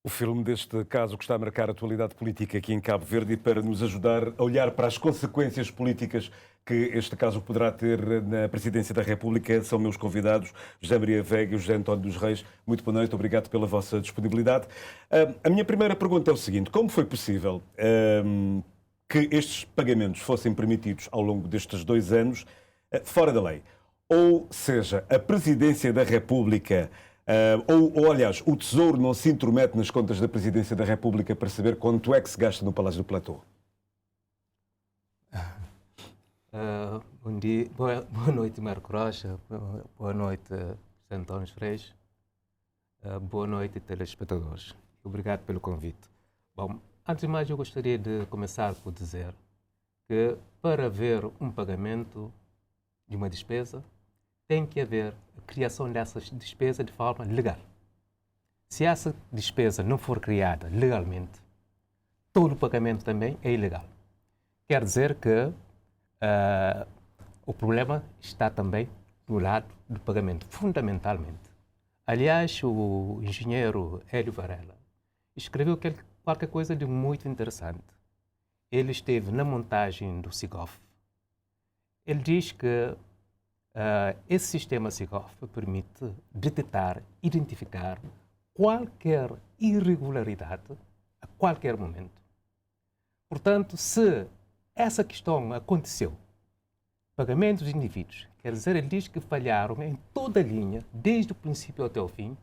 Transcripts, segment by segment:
O filme deste caso que está a marcar a atualidade política aqui em Cabo Verde e para nos ajudar a olhar para as consequências políticas que este caso poderá ter na Presidência da República são meus convidados, José Maria Veiga e José António dos Reis. Muito boa noite, obrigado pela vossa disponibilidade. A minha primeira pergunta é o seguinte: como foi possível que estes pagamentos fossem permitidos ao longo destes 2 anos fora da lei? Ou seja, a Presidência da República... aliás, o Tesouro não se intromete nas contas da Presidência da República para saber quanto é que se gasta no Palácio do Platô? Bom dia, boa noite, Marco Rocha, boa noite, José António Freire, boa noite, telespectadores. Obrigado pelo convite. Bom, antes de mais, eu gostaria de começar por dizer que para haver um pagamento de uma despesa, tem que haver a criação dessas despesas de forma legal. Se essa despesa não for criada legalmente, todo o pagamento também é ilegal. Quer dizer que o problema está também do lado do pagamento, fundamentalmente. Aliás, o engenheiro Hélio Varela escreveu qualquer coisa de muito interessante. Ele esteve na montagem do SIGOF. Ele diz que esse sistema SIGOF permite detectar, identificar qualquer irregularidade a qualquer momento. Portanto, se essa questão aconteceu, pagamentos de indivíduos, quer dizer, ele diz que falharam em toda a linha, desde o princípio até o fim,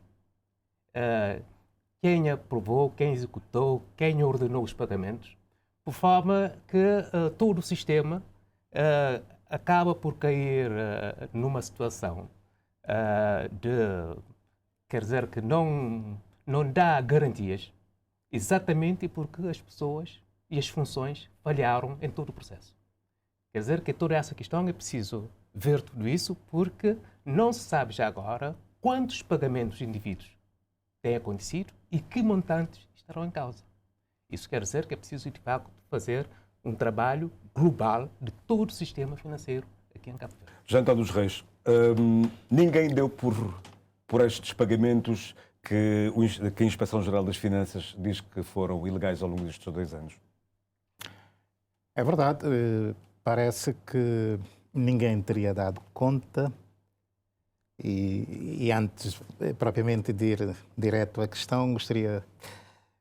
quem aprovou, quem executou, quem ordenou os pagamentos, por forma que todo o sistema acaba por cair numa situação quer dizer, que não dá garantias, exatamente porque as pessoas e as funções falharam em todo o processo. Quer dizer que toda essa questão é preciso ver tudo isso, porque não se sabe já agora quantos pagamentos de indivíduos têm acontecido e que montantes estarão em causa. Isso quer dizer que é preciso, de facto, fazer um trabalho global de todo o sistema financeiro aqui em Cabo Verde. José António dos Reis, ninguém deu por estes pagamentos que a Inspeção-Geral das Finanças diz que foram ilegais ao longo destes 2 anos? É verdade. Parece que ninguém teria dado conta e antes, propriamente, de ir direto à questão, gostaria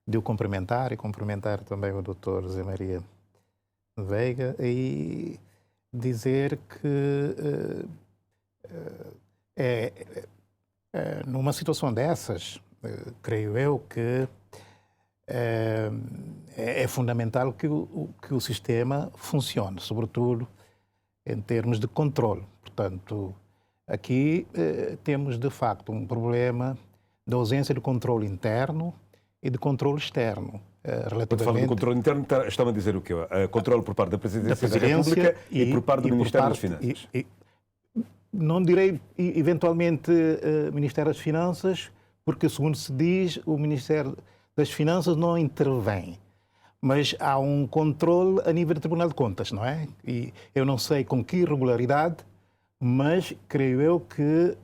de o cumprimentar e cumprimentar também o Dr. José Maria Veiga e dizer que numa situação dessas, creio eu que é fundamental que o sistema funcione, sobretudo em termos de controle. Portanto, aqui temos de facto um problema de ausência de controle interno e de controle externo. Quando fala de controle interno, está-me a dizer o quê? Controle por parte da Presidência da República e por parte do Ministério das Finanças. Não direi, eventualmente, Ministério das Finanças, porque, segundo se diz, o Ministério das Finanças não intervém. Mas há um controle a nível do Tribunal de Contas, não é? E eu não sei com que irregularidade, mas creio eu que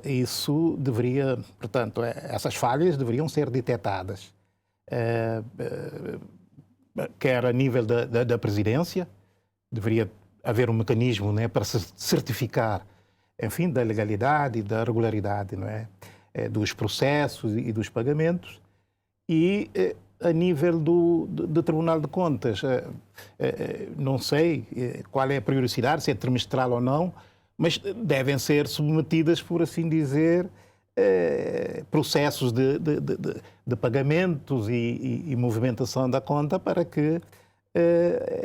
isso deveria, portanto, essas falhas deveriam ser detectadas. Quer a nível da Presidência, deveria haver um mecanismo, né, para se certificar, enfim, da legalidade e da regularidade, não é, dos processos e dos pagamentos, e a nível do Tribunal de Contas, não sei qual é a periodicidade, se é trimestral ou não, mas devem ser submetidas, por assim dizer, processos de pagamentos e movimentação da conta para que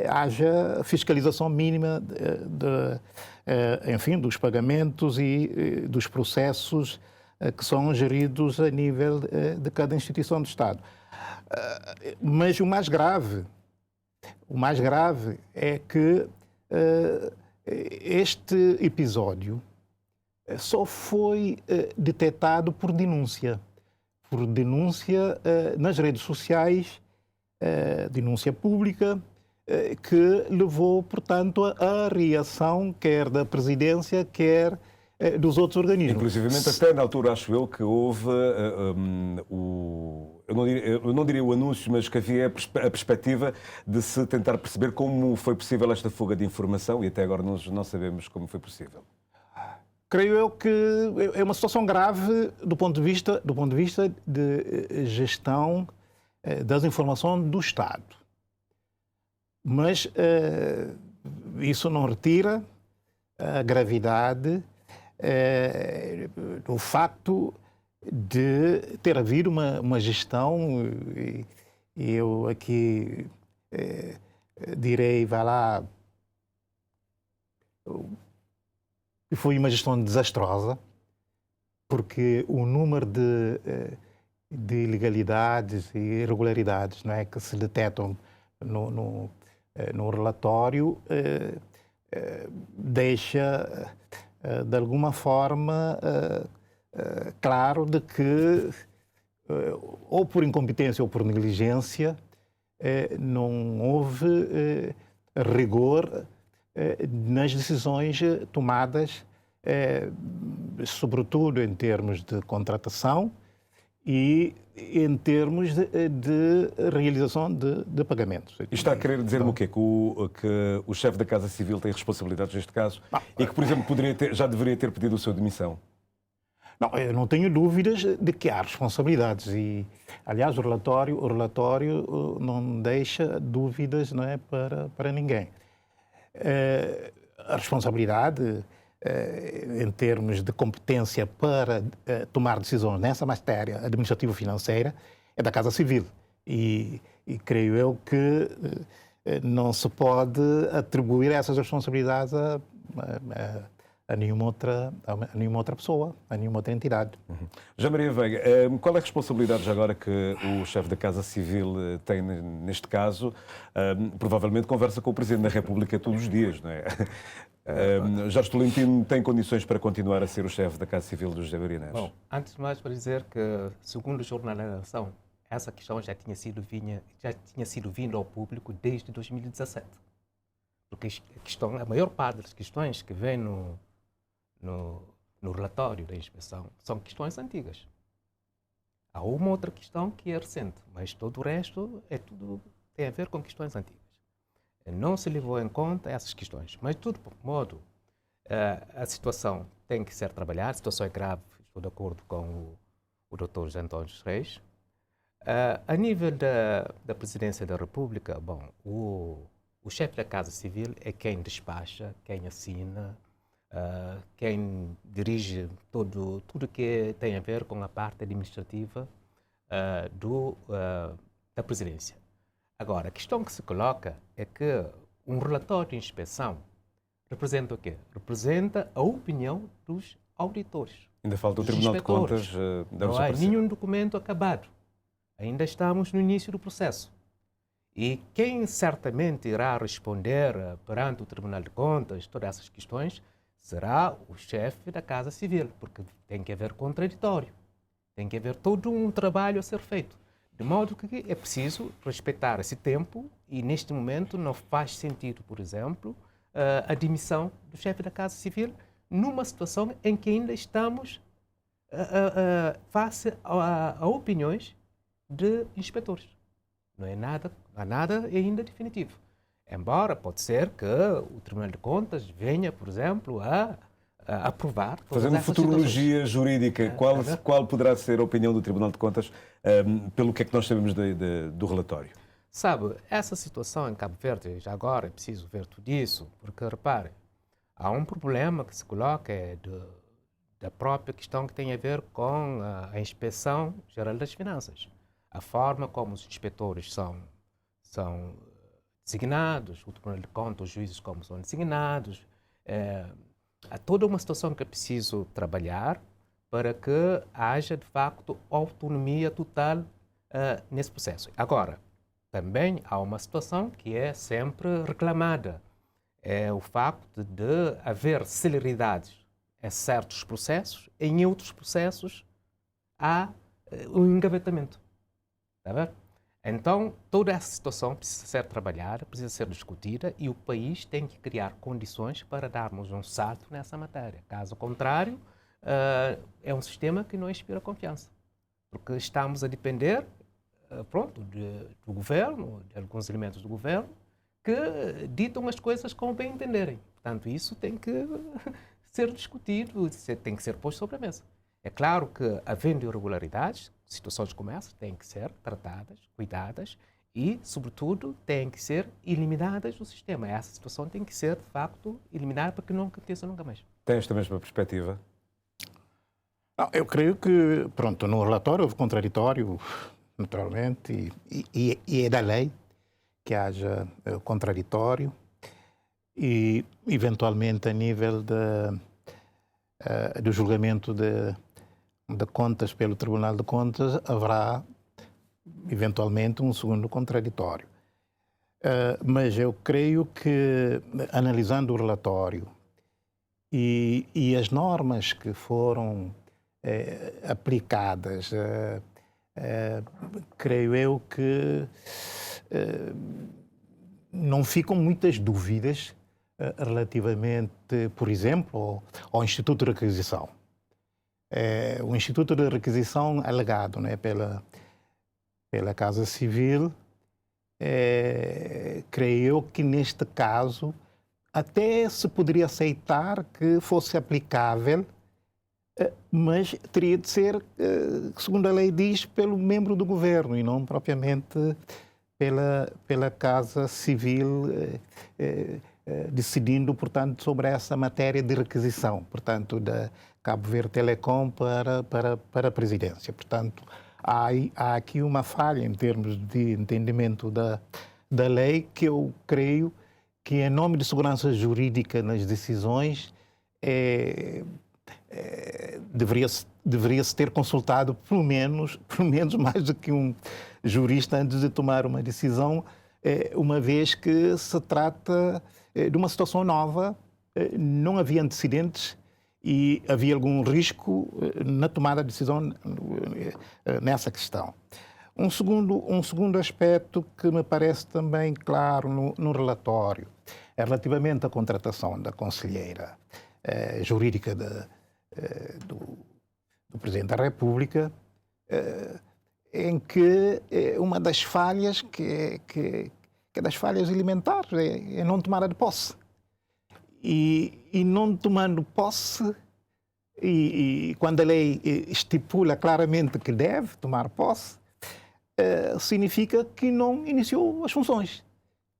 haja fiscalização mínima enfim, dos pagamentos e dos processos que são geridos a nível de cada instituição do Estado. Mas o mais grave é que este episódio só foi detectado por denúncia nas redes sociais, denúncia pública, que levou, portanto, à reação quer da Presidência, quer dos outros organismos. Inclusivamente, até na altura, acho eu, que houve eu não diria o anúncio, mas que havia a perspectiva de se tentar perceber como foi possível esta fuga de informação e até agora nós não sabemos como foi possível. Creio eu que é uma situação grave do ponto de vista de gestão das informações do Estado. Mas isso não retira a gravidade do facto de ter havido uma gestão, e eu aqui direi, vai lá, que foi uma gestão desastrosa, porque o número de ilegalidades e irregularidades, não é, que se detectam no relatório deixa, de alguma forma, claro de que, ou por incompetência ou por negligência, não houve rigor nas decisões tomadas, sobretudo em termos de contratação e em termos de realização de pagamentos. E está a querer dizer-me o quê? Que o chefe da Casa Civil tem responsabilidades neste caso e que, por exemplo, já deveria ter pedido a sua demissão? Não, eu não tenho dúvidas de que há responsabilidades e, aliás, o relatório não deixa dúvidas, não é, para ninguém. A responsabilidade, em termos de competência para tomar decisões nessa matéria administrativa-financeira, é da Casa Civil. E creio eu que não se pode atribuir essas responsabilidades a nenhuma outra pessoa, a nenhuma outra entidade. Jean Maria Veiga, qual é a responsabilidade já agora que o chefe da Casa Civil tem neste caso? Provavelmente conversa com o Presidente da República todos os dias, não é? Jorge Tolentino tem condições para continuar a ser o chefe da Casa Civil do José Maria Neves? Bom, antes de mais para dizer que, segundo o Jornal da Nação, essa questão já tinha sido vindo ao público desde 2017. Porque a maior parte das questões que vem no relatório da inspeção são questões antigas. Há uma outra questão que é recente, mas todo o resto tem a ver com questões antigas. Não se levou em conta essas questões, mas de todo modo a situação tem que ser trabalhada, a situação é grave, estou de acordo com o Dr. José António Reis. A nível da Presidência da República, bom, o chefe da Casa Civil é quem despacha, quem assina, quem dirige tudo que tem a ver com a parte administrativa da Presidência. Agora, a questão que se coloca é que um relatório de inspeção representa o quê? Representa a opinião dos auditores. Ainda falta o Tribunal de Contas. Não há nenhum documento acabado. Ainda estamos no início do processo. E quem certamente irá responder perante o Tribunal de Contas todas essas questões será o chefe da Casa Civil, porque tem que haver contraditório, tem que haver todo um trabalho a ser feito. De modo que é preciso respeitar esse tempo e, neste momento, não faz sentido, por exemplo, a demissão do chefe da Casa Civil numa situação em que ainda estamos face a opiniões de inspetores. Não há nada ainda definitivo. Embora pode ser que o Tribunal de Contas venha, por exemplo, a aprovar. Fazendo futurologia jurídica, qual poderá ser a opinião do Tribunal de Contas pelo que é que nós sabemos do relatório? Sabe, essa situação em Cabo Verde, já agora é preciso ver tudo isso, porque, repare, há um problema que se coloca da própria questão que tem a ver com a Inspeção Geral das Finanças. A forma como os inspetores são designados, o Tribunal de Contas, os juízes como são designados. Há toda uma situação que é preciso trabalhar para que haja, de facto, autonomia total nesse processo. Agora, também há uma situação que é sempre reclamada. É o facto de haver celeridade em certos processos, em outros processos há um engavetamento. Está a ver? Então, toda essa situação precisa ser trabalhada, precisa ser discutida e o país tem que criar condições para darmos um salto nessa matéria. Caso contrário, é um sistema que não inspira confiança. Porque estamos a depender do governo, de alguns elementos do governo, que ditam as coisas como bem entenderem. Portanto, isso tem que ser discutido, tem que ser posto sobre a mesa. É claro que, havendo irregularidades, situações como essa têm que ser tratadas, cuidadas e, sobretudo, têm que ser eliminadas do sistema. Essa situação tem que ser, de facto, eliminada para que não aconteça nunca mais. Tem esta mesma perspectiva? Não, eu creio que, pronto, no relatório houve contraditório, naturalmente, e é da lei que haja contraditório e, eventualmente, a nível do julgamento de contas pelo Tribunal de Contas, haverá, eventualmente, um segundo contraditório. Mas eu creio que, analisando o relatório e as normas que foram aplicadas, creio eu que não ficam muitas dúvidas relativamente, por exemplo, ao Instituto de Requisição. O Instituto de Requisição alegado, né, pela Casa Civil, creio eu que neste caso até se poderia aceitar que fosse aplicável, mas teria de ser, segundo a lei diz, pelo membro do governo e não propriamente pela Casa Civil, decidindo, portanto, sobre essa matéria de requisição, portanto, da Cabo Verde Telecom para a presidência. Portanto, há aqui uma falha em termos de entendimento da lei que eu creio que, em nome de segurança jurídica nas decisões, deveria-se ter consultado pelo menos mais do que um jurista antes de tomar uma decisão, uma vez que se trata de uma situação nova, não havia antecedentes e havia algum risco na tomada de decisão nessa questão. Um segundo aspecto que me parece também claro no relatório é relativamente à contratação da conselheira jurídica do Presidente da República, em que uma das falhas, que é das falhas elementares, é não tomar de posse. E não tomando posse, e quando a lei estipula claramente que deve tomar posse, significa que não iniciou as funções.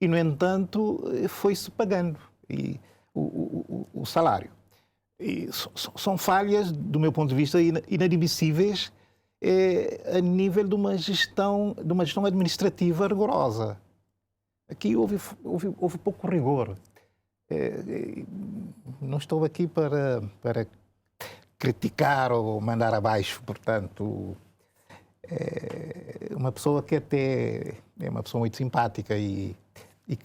E, no entanto, foi-se pagando o salário. E são falhas, do meu ponto de vista, inadmissíveis a nível de uma gestão administrativa rigorosa. Aqui houve pouco rigor. Não estou aqui para criticar ou mandar abaixo, portanto, uma pessoa que até é uma pessoa muito simpática e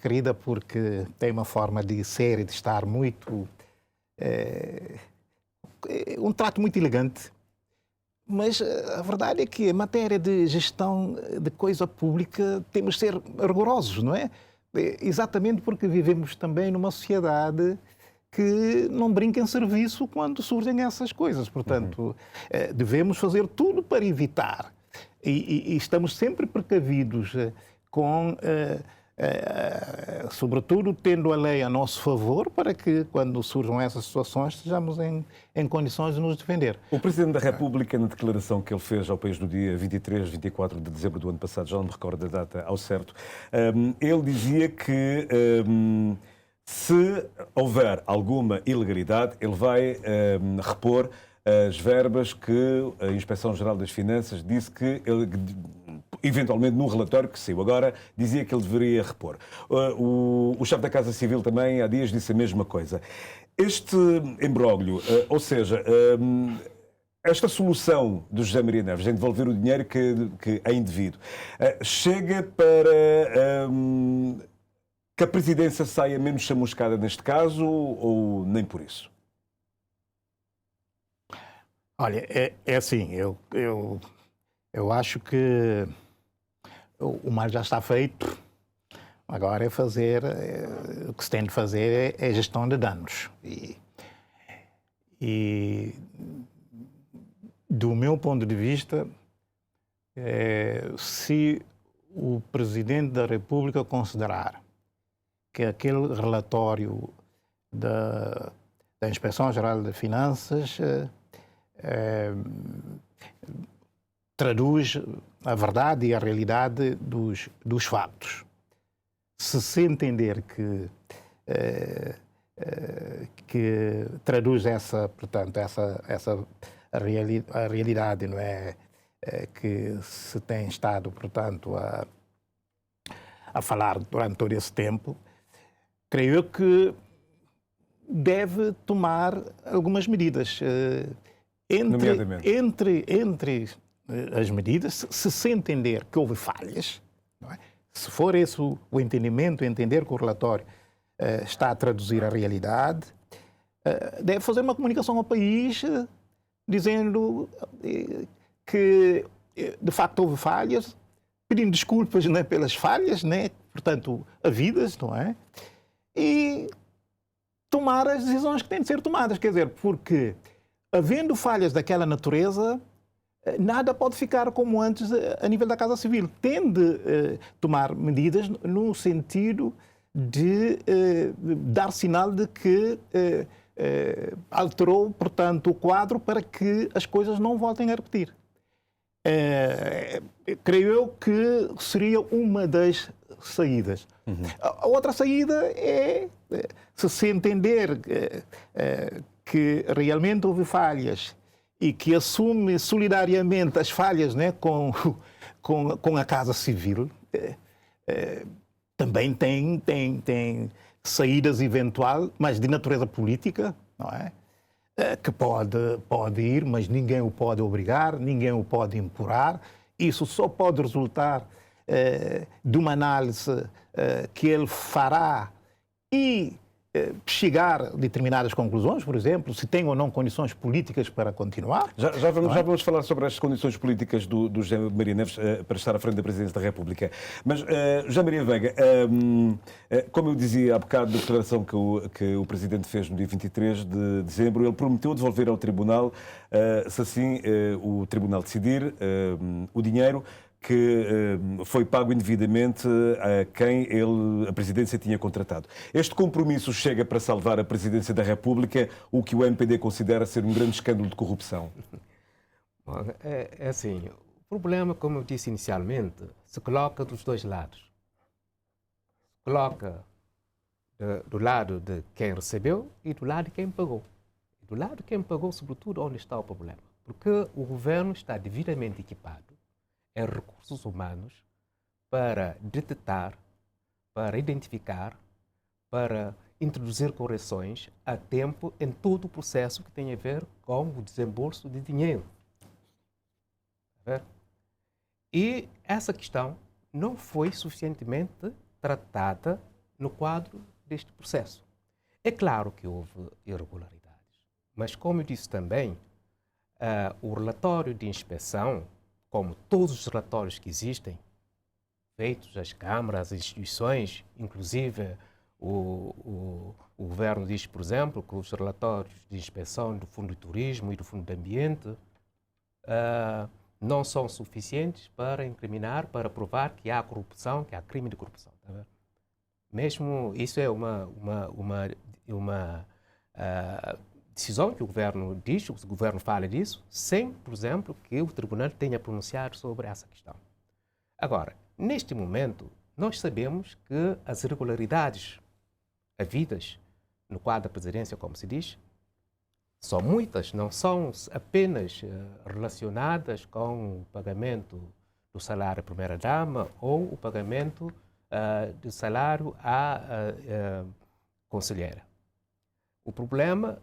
querida, porque tem uma forma de ser e de estar muito... um trato muito elegante, mas a verdade é que, em matéria de gestão de coisa pública, temos de ser rigorosos, não é? Exatamente porque vivemos também numa sociedade que não brinca em serviço quando surgem essas coisas. Portanto, devemos fazer tudo para evitar. E estamos sempre precavidos com... sobretudo tendo a lei a nosso favor, para que, quando surjam essas situações, estejamos em condições de nos defender. O Presidente da República, na declaração que ele fez ao país no dia 23, 24 de dezembro do ano passado, já não me recordo a data ao certo, ele dizia que se houver alguma ilegalidade, ele vai repor as verbas que a Inspeção-Geral das Finanças disse que ele, eventualmente num relatório que saiu agora, dizia que ele deveria repor. O chefe da Casa Civil também há dias disse a mesma coisa. Este imbróglio, ou seja, esta solução do José Maria Neves em devolver o dinheiro que é indevido, chega para que a presidência saia menos chamuscada neste caso ou nem por isso? Olha, é assim, eu acho que o mal já está feito. Agora é fazer, o que se tem de fazer é gestão de danos. E do meu ponto de vista, se o Presidente da República considerar que aquele relatório da Inspeção-Geral de Finanças traduz a verdade e a realidade dos fatos. Se entender que traduz a realidade, não é, que se tem estado, portanto, a falar durante todo esse tempo, creio eu que deve tomar algumas medidas. Entre as medidas, se entender que houve falhas, não é? Se for esse o entendimento, entender que o relatório está a traduzir a realidade, deve fazer uma comunicação ao país dizendo que, de facto, houve falhas, pedindo desculpas, né, pelas falhas, né, portanto, havidas, não é? E tomar as decisões que têm de ser tomadas, quer dizer, porque havendo falhas daquela natureza, nada pode ficar como antes a nível da Casa Civil. Tem de tomar medidas no sentido de dar sinal de que alterou, portanto, o quadro para que as coisas não voltem a repetir. Creio eu que seria uma das saídas. Uhum. A outra saída é, se entender que realmente houve falhas e que assume solidariamente as falhas, né, com a Casa Civil, também tem saídas eventuais, mas de natureza política, não é? Que pode ir, mas ninguém o pode obrigar, ninguém o pode impor. Isso só pode resultar de uma análise que ele fará e chegar a determinadas conclusões, por exemplo, se tem ou não condições políticas para continuar. Já vamos falar sobre as condições políticas do José Maria Neves para estar à frente da Presidência da República. Mas, José Maria Veiga, como eu dizia há bocado na declaração que o Presidente fez no dia 23 de dezembro, ele prometeu devolver ao Tribunal, se assim o Tribunal decidir, o dinheiro que foi pago indevidamente a quem a Presidência tinha contratado. Este compromisso chega para salvar a Presidência da República, o que o MPD considera ser um grande escândalo de corrupção? Bom, é assim, o problema, como eu disse inicialmente, se coloca dos dois lados. Se coloca do lado de quem recebeu e do lado de quem pagou. E do lado de quem pagou, sobretudo, onde está o problema? Porque o governo está devidamente equipado em recursos humanos para detectar, para identificar, para introduzir correções a tempo em todo o processo que tem a ver com o desembolso de dinheiro. E essa questão não foi suficientemente tratada no quadro deste processo. É claro que houve irregularidades, mas como eu disse também, o relatório de inspeção, como todos os relatórios que existem, feitos às câmaras, às instituições, inclusive o governo diz, por exemplo, que os relatórios de inspeção do Fundo de Turismo e do Fundo de Ambiente não são suficientes para incriminar, para provar que há corrupção, que há crime de corrupção. Tá vendo? Mesmo isso é uma decisão que o governo diz, o governo fala disso, sem, por exemplo, que o tribunal tenha pronunciado sobre essa questão. Agora, neste momento, nós sabemos que as irregularidades havidas no quadro da presidência, como se diz, são muitas, não são apenas relacionadas com o pagamento do salário à primeira-dama ou o pagamento do salário à conselheira. O problema,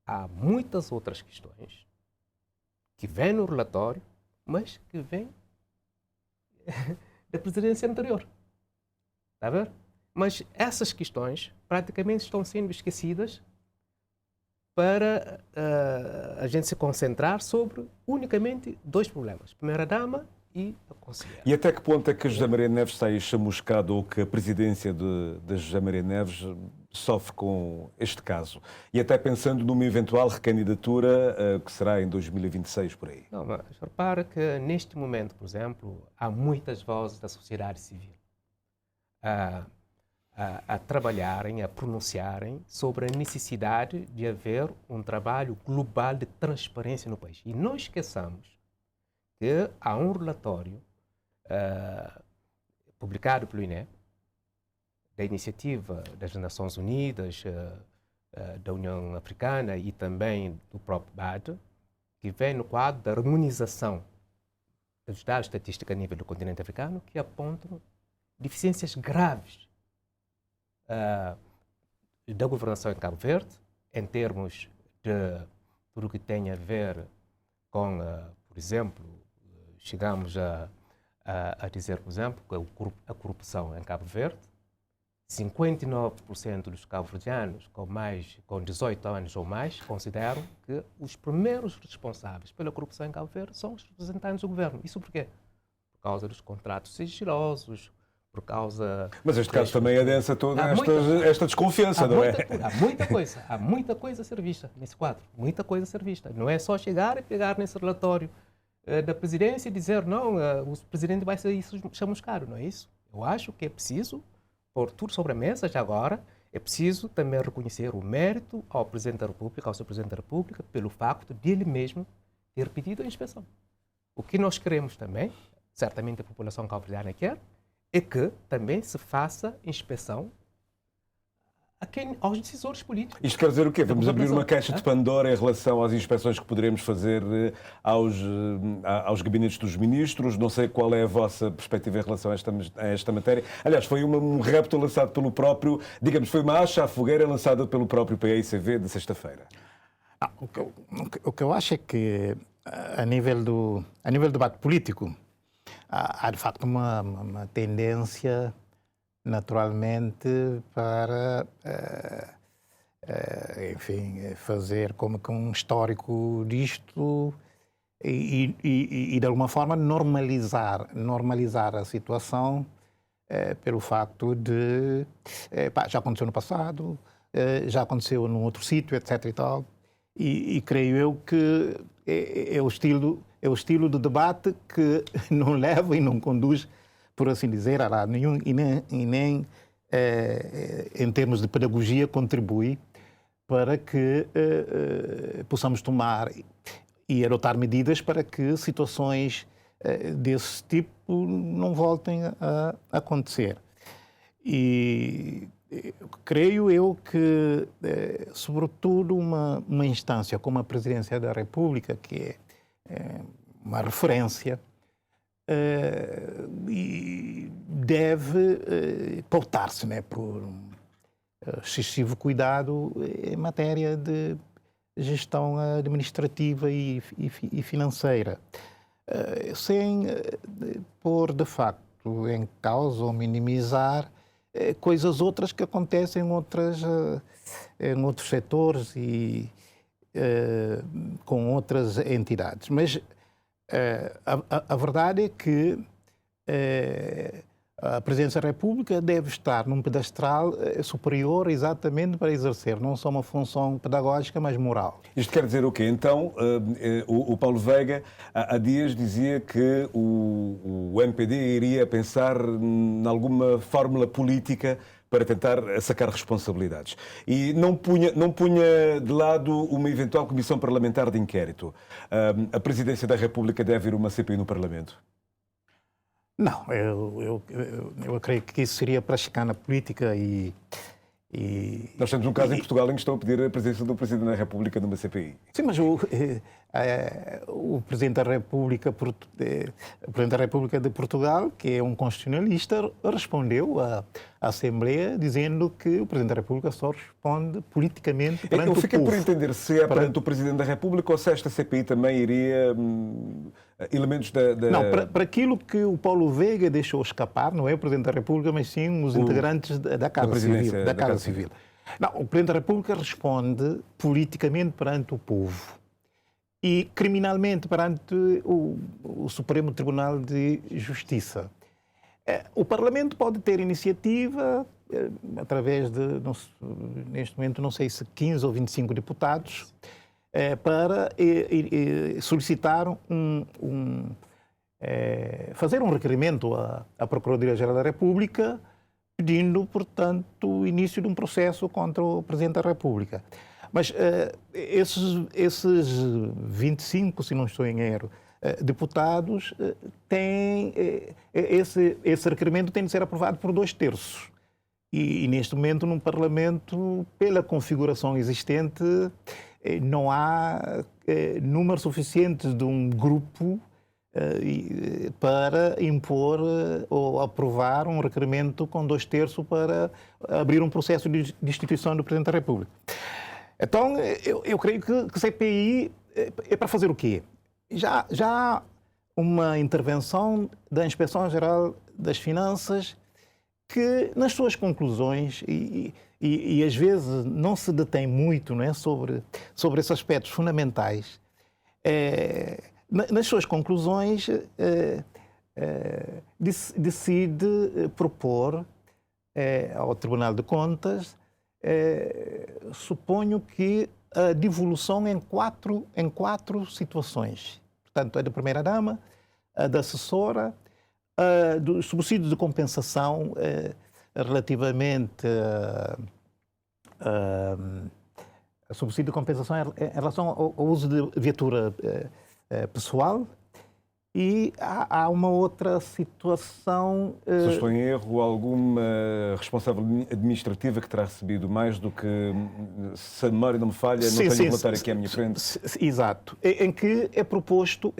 há muitas outras questões que vêm no relatório, mas que vêm da presidência anterior. Está a ver? Mas essas questões praticamente estão sendo esquecidas para a gente se concentrar sobre unicamente dois problemas: primeira-dama e a conselheira. E até que ponto é que José Maria Neves sai chamuscado ou que a presidência de José Maria Neves sofre com este caso? E até pensando numa eventual recandidatura que será em 2026, por aí. Não, mas repara que neste momento, por exemplo, há muitas vozes da sociedade civil a trabalharem, a pronunciarem sobre a necessidade de haver um trabalho global de transparência no país. E não esqueçamos que há um relatório publicado pelo INE, da Iniciativa das Nações Unidas, da União Africana e também do próprio BAD, que vem no quadro da harmonização dos dados estatísticos a nível do continente africano, que apontam deficiências graves da governação em Cabo Verde, em termos de tudo o que tem a ver com, por exemplo, chegamos a dizer, por exemplo, que a corrupção em Cabo Verde, 59% dos cabo-verdianos com 18 anos ou mais consideram que os primeiros responsáveis pela corrupção em Cabo Verde são os representantes do governo. Isso por quê? Por causa dos contratos sigilosos, por causa... Mas este caso também adensa toda esta desconfiança, não é? Há muita coisa a ser vista nesse quadro, muita coisa a ser vista. Não é só chegar e pegar nesse relatório da presidência e dizer, não, o presidente vai ser isso chamuscado, não é isso? Eu acho que é preciso pôr tudo sobre a mesa já agora, é preciso também reconhecer o mérito ao Presidente da República, ao Sr. Presidente da República, pelo facto de ele mesmo ter pedido a inspeção. O que nós queremos também, certamente a população cabo-verdiana quer, é que também se faça inspeção aos decisores políticos. Isto quer dizer o quê? Vamos abrir uma caixa de Pandora em relação às inspeções que poderemos fazer aos gabinetes dos ministros? Não sei qual é a vossa perspectiva em relação a esta matéria. Aliás, foi um repto lançado pelo próprio, digamos, foi uma acha à fogueira lançada pelo próprio PAICV de sexta-feira. O que eu acho é que, a nível do debate político, há de facto uma tendência naturalmente para, enfim, fazer como que um histórico disto e de alguma forma normalizar a situação pelo facto de já aconteceu no passado, já aconteceu num outro sítio, etc. e tal, e creio eu que é o estilo de debate que não leva e não conduz, por assim dizer, a lado nenhum e nem em termos de pedagogia, contribui para que possamos tomar e adotar medidas para que situações desse tipo não voltem a acontecer. E creio eu que, sobretudo, uma instância como a Presidência da República, que é uma referência, e deve pautar-se, né, por excessivo cuidado em matéria de gestão administrativa e financeira, sem pôr de facto em causa ou minimizar coisas outras que acontecem em outros setores e com outras entidades. Mas a verdade é que a Presidência da República deve estar num pedestal superior exatamente para exercer não só uma função pedagógica, mas moral. Isto quer dizer o quê? Então, o Paulo Veiga há dias dizia que o MPD iria pensar em alguma fórmula política para tentar sacar responsabilidades. E não punha de lado uma eventual comissão parlamentar de inquérito. A Presidência da República deve ir uma CPI no Parlamento? Não, eu creio que isso seria para chicana política e... Nós temos um caso em Portugal em que estão a pedir a presença do Presidente da República numa CPI. Sim, mas o Presidente da República de Portugal, que é um constitucionalista, respondeu à Assembleia dizendo que o Presidente da República só responde politicamente perante o povo. Eu fiquei por entender se é perante o Presidente da República ou se esta CPI também iria elementos da... Não, para aquilo que o Paulo Veiga deixou escapar, não é o Presidente da República, mas sim os integrantes da Casa Civil. Não, o Presidente da República responde politicamente perante o povo e criminalmente perante o Supremo Tribunal de Justiça. O Parlamento pode ter iniciativa através de, neste momento, não sei se 15 ou 25 deputados, para solicitar fazer um requerimento à Procuradoria-Geral da República, pedindo, portanto, o início de um processo contra o Presidente da República. Mas esses 25, se não estou em erro, deputados, esse requerimento tem de ser aprovado por 2/3. E neste momento, no Parlamento, pela configuração existente, não há número suficiente de um grupo para impor ou aprovar um requerimento com 2/3 para abrir um processo de destituição do Presidente da República. Então, eu creio que CPI é para fazer o quê? Já há uma intervenção da Inspeção-Geral das Finanças que, nas suas conclusões, e às vezes não se detém muito, não é, sobre esses aspectos fundamentais, nas suas conclusões decide propor ao Tribunal de Contas, suponho que a devolução em quatro situações. Portanto, a da primeira-dama, a da assessora, dos subsídios de compensação relativamente a subsídio de compensação em relação ao uso de viatura pessoal. E há uma outra situação... Se estou em erro, alguma responsável administrativa que terá recebido mais do que, se a memória não me falha, não tenho o relatório aqui à minha frente. Exato. Em que é proposto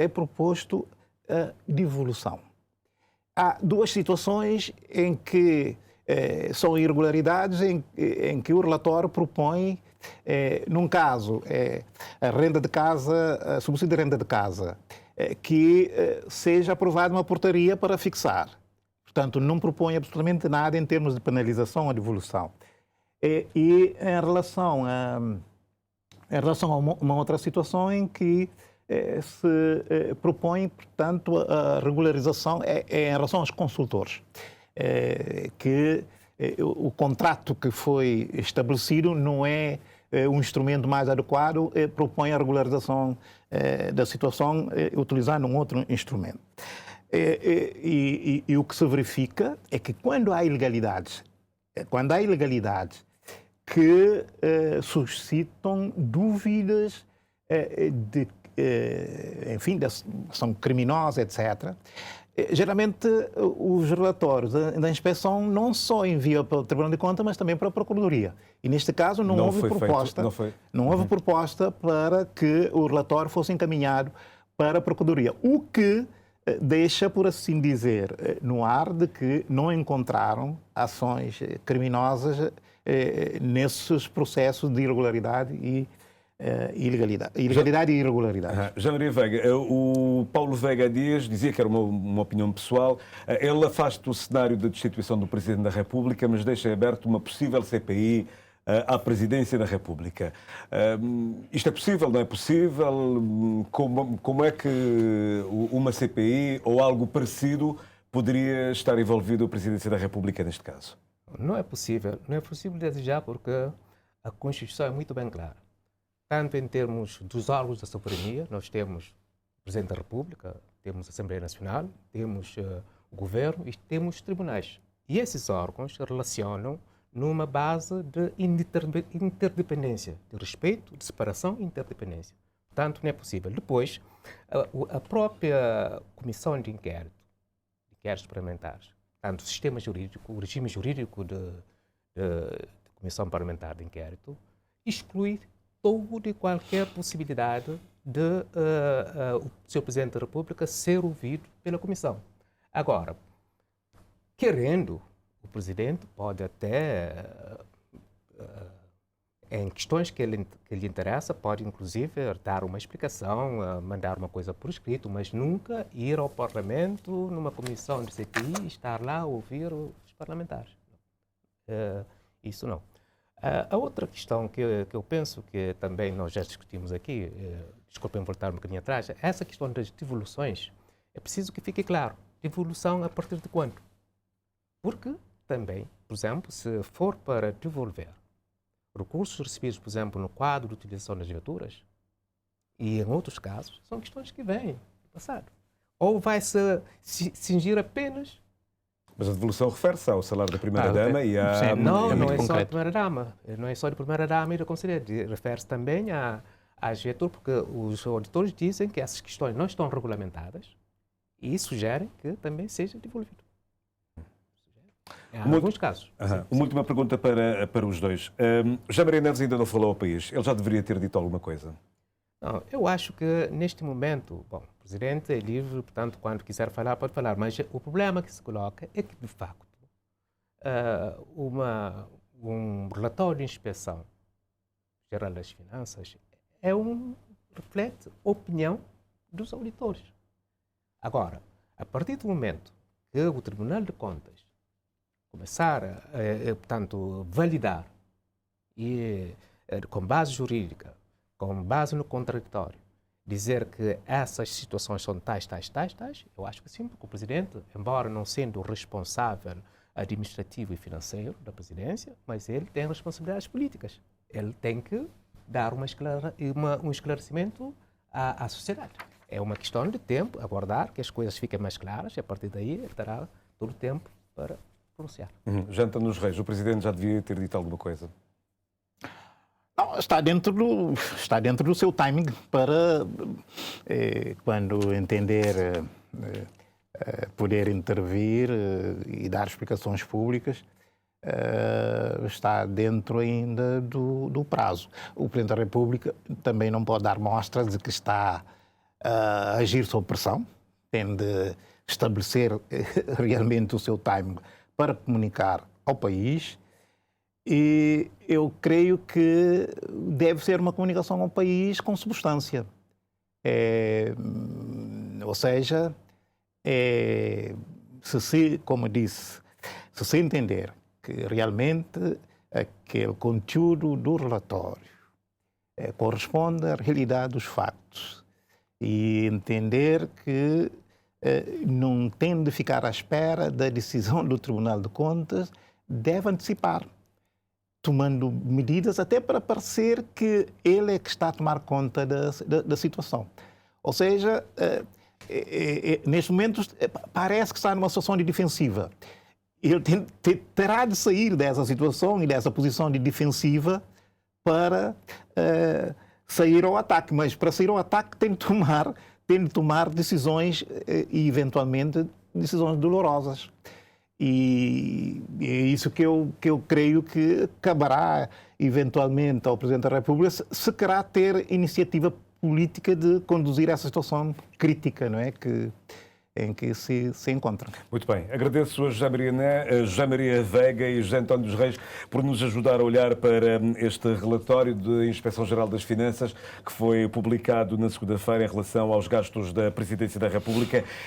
a devolução. Há duas situações em que são irregularidades, em que o relatório propõe, num caso, a renda de casa, a subsídio de renda de casa, que seja aprovada uma portaria para fixar. Portanto, não propõe absolutamente nada em termos de penalização ou devolução. E em relação a uma outra situação em que se propõe, portanto, a regularização em relação aos consultores, que o contrato que foi estabelecido não é um instrumento mais adequado, propõe a regularização da situação utilizando um outro instrumento. E o que se verifica é que quando há ilegalidades que suscitam dúvidas enfim, são criminosas, etc., geralmente os relatórios da inspeção não só enviam para o Tribunal de Contas, mas também para a Procuradoria. E neste caso não houve proposta para que o relatório fosse encaminhado para a Procuradoria. O que deixa, por assim dizer, no ar de que não encontraram ações criminosas nesses processos de irregularidade e ilegalidade e irregularidade. Jean Maria Veiga, o Paulo Veiga Dias dizia que era uma opinião pessoal. Ele afasta o cenário da destituição do Presidente da República, mas deixa aberto uma possível CPI à Presidência da República. Isto é possível, não é possível? Como é que uma CPI ou algo parecido poderia estar envolvido a Presidência da República neste caso? Não é possível desde já, porque a Constituição é muito bem clara. Tanto em termos dos órgãos da soberania, nós temos o Presidente da República, temos a Assembleia Nacional, temos o Governo e temos tribunais. E esses órgãos relacionam numa base de interdependência, de respeito, de separação e interdependência. Portanto, não é possível. Depois, a própria Comissão de inquéritos parlamentares, tanto o sistema jurídico, o regime jurídico de Comissão Parlamentar de Inquérito, exclui toda e qualquer possibilidade de o Sr. Presidente da República ser ouvido pela Comissão. Agora, querendo, o Presidente pode até, em questões que lhe interessa, pode inclusive dar uma explicação, mandar uma coisa por escrito, mas nunca ir ao Parlamento, numa comissão de CPI, estar lá a ouvir os parlamentares. Isso não. A outra questão que eu penso que também nós já discutimos aqui, desculpem voltar um bocadinho atrás, essa questão das devoluções, é preciso que fique claro. Devolução a partir de quando? Porque também por exemplo, se for para devolver recursos recebidos, por exemplo, no quadro de utilização das viaturas, e em outros casos, são questões que vêm do passado. Ou vai-se cingir apenas... Mas a devolução refere-se ao salário da Primeira-Dama e à... Sim, Não, não é muito só concreto. de Primeira-Dama. Não é só de Primeira-Dama e da Conselheira. Refere-se também às viaturas, porque os auditores dizem que essas questões não estão regulamentadas e sugerem que também seja devolvido. Em alguns casos. Uma última pergunta para os dois. José Maria Neves ainda não falou ao país. Ele já deveria ter dito alguma coisa. Não, eu acho que neste momento, bom, o Presidente é livre, portanto, quando quiser falar, pode falar, mas o problema que se coloca é que, de facto, um relatório de inspeção geral das finanças reflete a opinião dos auditores. Agora, a partir do momento que o Tribunal de Contas começar portanto, validar e com base jurídica, com base no contraditório, dizer que essas situações são tais, eu acho que sim, porque o Presidente, embora não sendo o responsável administrativo e financeiro da Presidência, mas ele tem responsabilidades políticas. Ele tem que dar um esclarecimento à sociedade. É uma questão de tempo, aguardar que as coisas fiquem mais claras, e a partir daí ele terá todo o tempo para pronunciar. Janta nos Reis, o Presidente já devia ter dito alguma coisa. Não, está dentro do seu timing para, quando entender, poder intervir e dar explicações públicas, está dentro ainda do prazo. O Presidente da República também não pode dar mostras de que está a agir sob pressão, tem de estabelecer realmente o seu timing para comunicar ao país. E eu creio que deve ser uma comunicação ao país com substância. Ou seja, como disse, se se entender que realmente aquele conteúdo do relatório corresponde à realidade dos fatos e entender que não tem de ficar à espera da decisão do Tribunal de Contas, deve antecipar, tomando medidas até para parecer que ele é que está a tomar conta da situação. Ou seja, neste momento parece que está numa situação de defensiva. Ele terá de sair dessa situação e dessa posição de defensiva para sair ao ataque. Mas para sair ao ataque tem de tomar decisões e, eventualmente, decisões dolorosas. E é isso que eu creio que caberá, eventualmente, ao Presidente da República, se querá ter iniciativa política de conduzir essa situação crítica, não é? Em que se encontra. Muito bem. Agradeço a José Maria Veiga e José António dos Reis por nos ajudar a olhar para este relatório de Inspeção-Geral das Finanças que foi publicado na segunda-feira em relação aos gastos da Presidência da República.